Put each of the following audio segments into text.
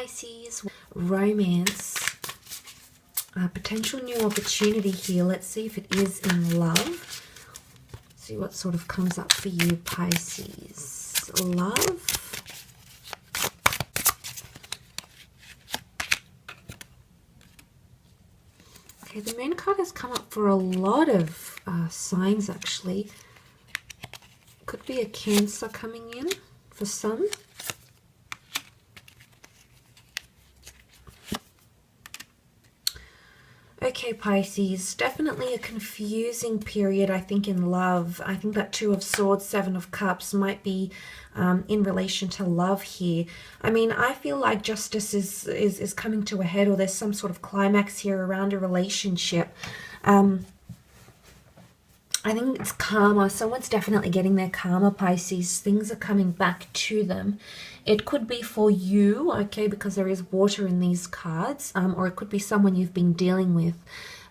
Pisces. Romance. Potential new opportunity here. Let's see if it is in love. See what sort of comes up for you, Pisces. Love. Okay, the moon card has come up for a lot of signs, actually. Could be a Cancer coming in for some. Okay, Pisces, definitely a confusing period, I think, in love. I think that Two of Swords, Seven of Cups might be in relation to love here. I mean, I feel like justice is coming to a head, or there's some sort of climax here around a relationship. I think it's karma. Someone's definitely getting their karma, Pisces. Things are coming back to them. It could be for you, okay, because there is water in these cards, or it could be someone you've been dealing with.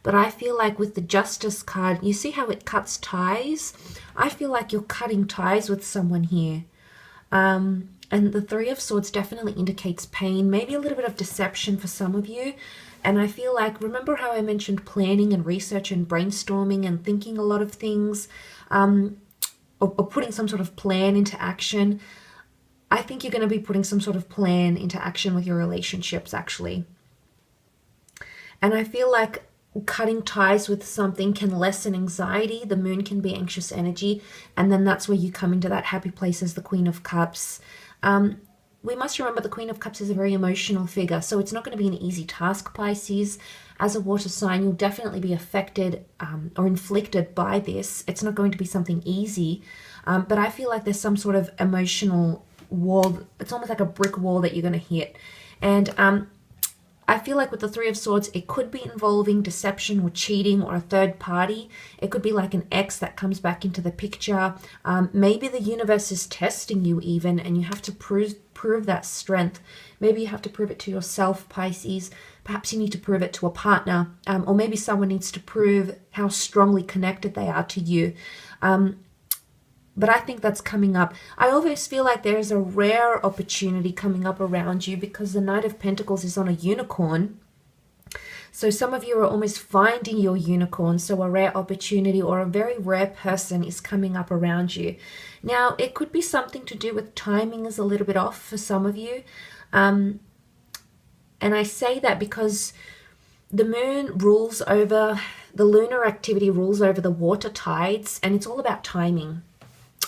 But I feel like with the Justice card, you see how it cuts ties? I feel like you're cutting ties with someone here. And the Three of Swords definitely indicates pain, maybe a little bit of deception for some of you. And I feel like, remember how I mentioned planning and research and brainstorming and thinking a lot of things, or putting some sort of plan into action? I think you're going to be putting some sort of plan into action with your relationships, actually. And I feel like cutting ties with something can lessen anxiety. The moon can be anxious energy. And then that's where you come into that happy place as the Queen of Cups. We must remember the Queen of Cups is a very emotional figure. So it's not going to be an easy task, Pisces. As a water sign, you'll definitely be affected or inflicted by this. It's not going to be something easy. But I feel like there's some sort of emotional wall. It's almost like a brick wall that you're going to hit. And I feel like with the Three of Swords, it could be involving deception or cheating or a third party. It could be like an ex that comes back into the picture. Maybe the universe is testing you even, and you have to prove that strength. Maybe you have to prove it to yourself, Pisces. Perhaps you need to prove it to a partner, or maybe someone needs to prove how strongly connected they are to you. But I think that's coming up. I always feel like there's a rare opportunity coming up around you because the Knight of Pentacles is on a unicorn. So some of you are almost finding your unicorn. So a rare opportunity or a very rare person is coming up around you. Now, it could be something to do with timing is a little bit off for some of you. And I say that because the moon rules over, the lunar activity rules over the water tides, and it's all about timing.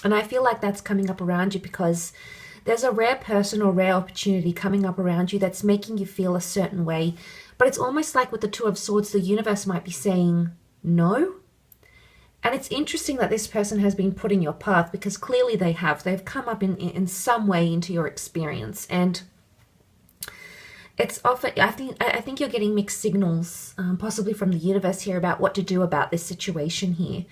And I feel like that's coming up around you because there's a rare person or rare opportunity coming up around you that's making you feel a certain way. But it's almost like with the Two of Swords, the universe might be saying no. And it's interesting that this person has been put in your path because clearly they have. They've come up in some way into your experience. And it's often, I think you're getting mixed signals, possibly from the universe here, about what to do about this situation here.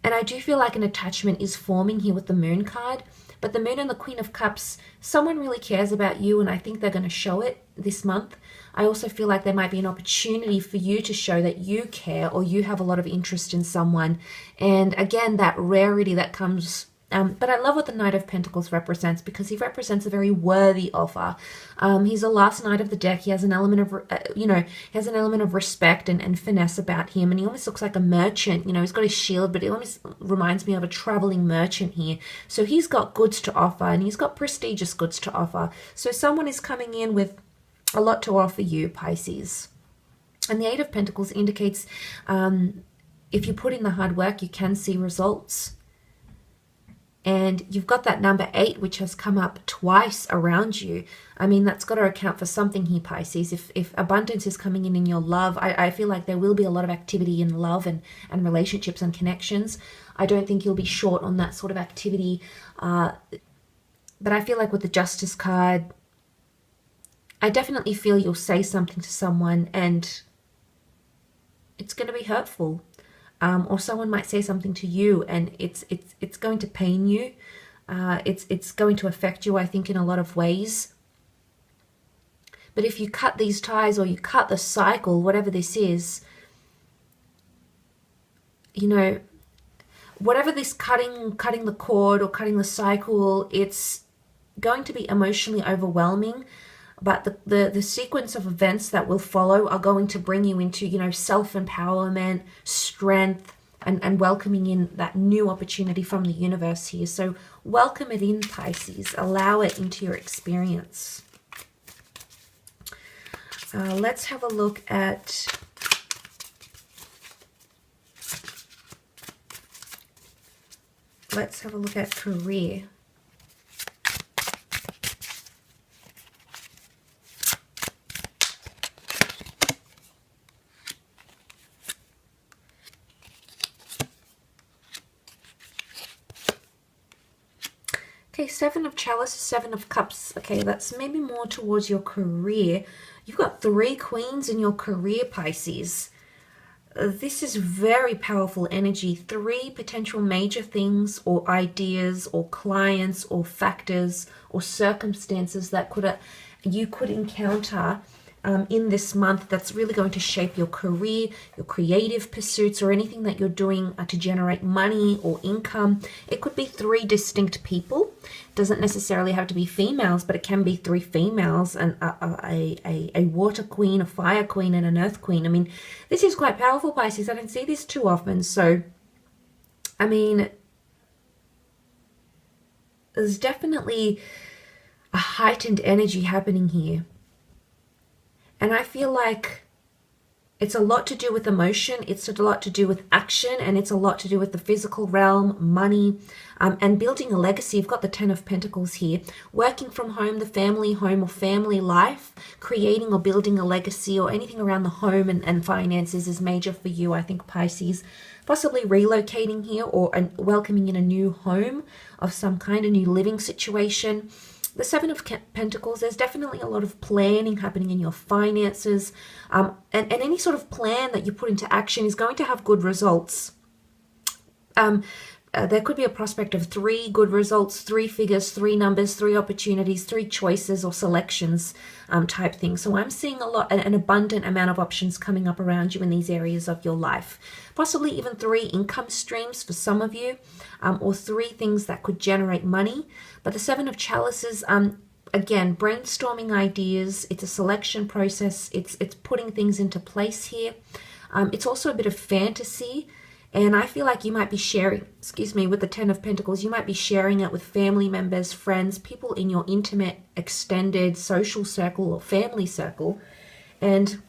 And I do feel like an attachment is forming here with the Moon card. But the Moon and the Queen of Cups, someone really cares about you, and I think they're going to show it this month. I also feel like there might be an opportunity for you to show that you care or you have a lot of interest in someone. And again, that rarity that comes... but I love what the Knight of Pentacles represents because he represents a very worthy offer. He's the last knight of the deck. He has an element of, he has an element of respect and finesse about him. And he almost looks like a merchant. You know, he's got his shield, but it almost reminds me of a traveling merchant here. So he's got goods to offer and he's got prestigious goods to offer. So someone is coming in with a lot to offer you, Pisces. And the Eight of Pentacles indicates if you put in the hard work, you can see results. And you've got that number 8, which has come up twice around you. I mean, that's got to account for something here, Pisces. If abundance is coming in your love, I feel like there will be a lot of activity in love and relationships and connections. I don't think you'll be short on that sort of activity. But I feel like with the Justice card, I definitely feel you'll say something to someone and it's going to be hurtful. Or someone might say something to you and it's going to pain you. It's going to affect you, I think, in a lot of ways. But if you cut these ties or you cut the cycle, whatever this is, you know, whatever this cutting the cord or cutting the cycle, it's going to be emotionally overwhelming, but the sequence of events that will follow are going to bring you into, you know, self-empowerment, strength, and welcoming in that new opportunity from the universe here. So welcome it in, Pisces. Allow it into your experience. Let's have a look at career. Okay, Seven of Chalices, Seven of Cups. Okay, that's maybe more towards your career. You've got 3 queens in your career, Pisces. This is very powerful energy. 3 potential major things or ideas or clients or factors or circumstances that you could encounter in this month that's really going to shape your career, your creative pursuits, or anything that you're doing to generate money or income. It could be 3 distinct people. It doesn't necessarily have to be females, but it can be 3 females and a water queen, a fire queen, and an earth queen. I mean, this is quite powerful, Pisces. I don't see this too often. So, I mean, there's definitely a heightened energy happening here. And I feel like it's a lot to do with emotion, it's a lot to do with action, and it's a lot to do with the physical realm, money, and building a legacy. You've got the 10 of Pentacles here. Working from home, the family home or family life, creating or building a legacy or anything around the home and finances is major for you, I think, Pisces. Possibly relocating here or welcoming in a new home of some kind, a new living situation. The 7 of Pentacles, there's definitely a lot of planning happening in your finances. And any sort of plan that you put into action is going to have good results. There could be a prospect of 3 good results, 3 figures, 3 numbers, 3 opportunities, 3 choices or selections type thing. So I'm seeing an abundant amount of options coming up around you in these areas of your life. Possibly even 3 income streams for some of you, or 3 things that could generate money. But the 7 of Chalices, again, brainstorming ideas. It's a selection process. It's putting things into place here. It's also a bit of fantasy. And I feel like you might be sharing, with the 10 of Pentacles, you might be sharing it with family members, friends, people in your intimate, extended social circle or family circle. And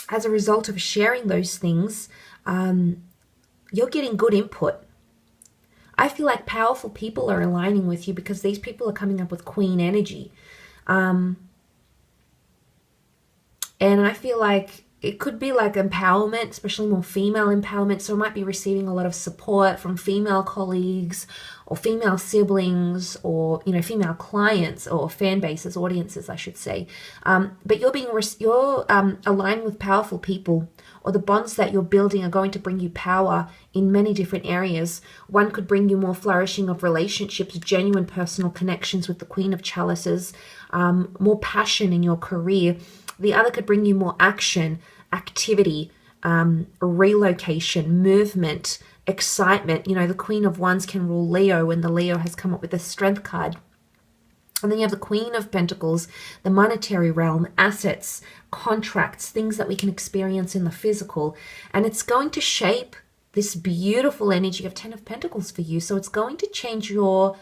as a result of sharing those things, you're getting good input. I feel like powerful people are aligning with you because these people are coming up with queen energy. And I feel like it could be like empowerment, especially more female empowerment. So I might be receiving a lot of support from female colleagues or female siblings or, you know, female clients or fan bases, audiences, I should say. But you're aligned with powerful people, or the bonds that you're building are going to bring you power in many different areas. One could bring you more flourishing of relationships, genuine personal connections with the Queen of Chalices, more passion in your career. The other could bring you more action, activity, relocation, movement, excitement. You know, the Queen of Wands can rule Leo, and the Leo has come up with the Strength card. And then you have the Queen of Pentacles, the monetary realm, assets, contracts, things that we can experience in the physical. And it's going to shape this beautiful energy of 10 of Pentacles for you. So it's going to change your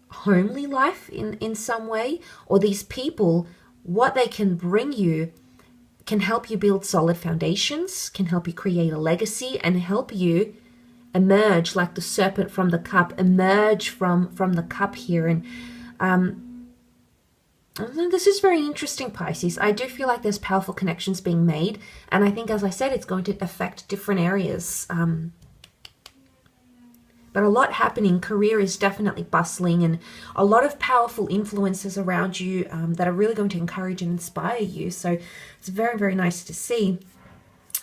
homely life in some way, or these people, what they can bring you can help you build solid foundations, can help you create a legacy, and help you emerge like the serpent from the cup, emerge from the cup here. And this is very interesting, Pisces. I do feel like there's powerful connections being made, and I think, as I said, it's going to affect different areas. But a lot happening. Career is definitely bustling, and a lot of powerful influences around you that are really going to encourage and inspire you. So it's very, very nice to see.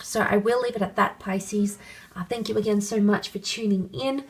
So I will leave it at that, Pisces. Thank you again so much for tuning in.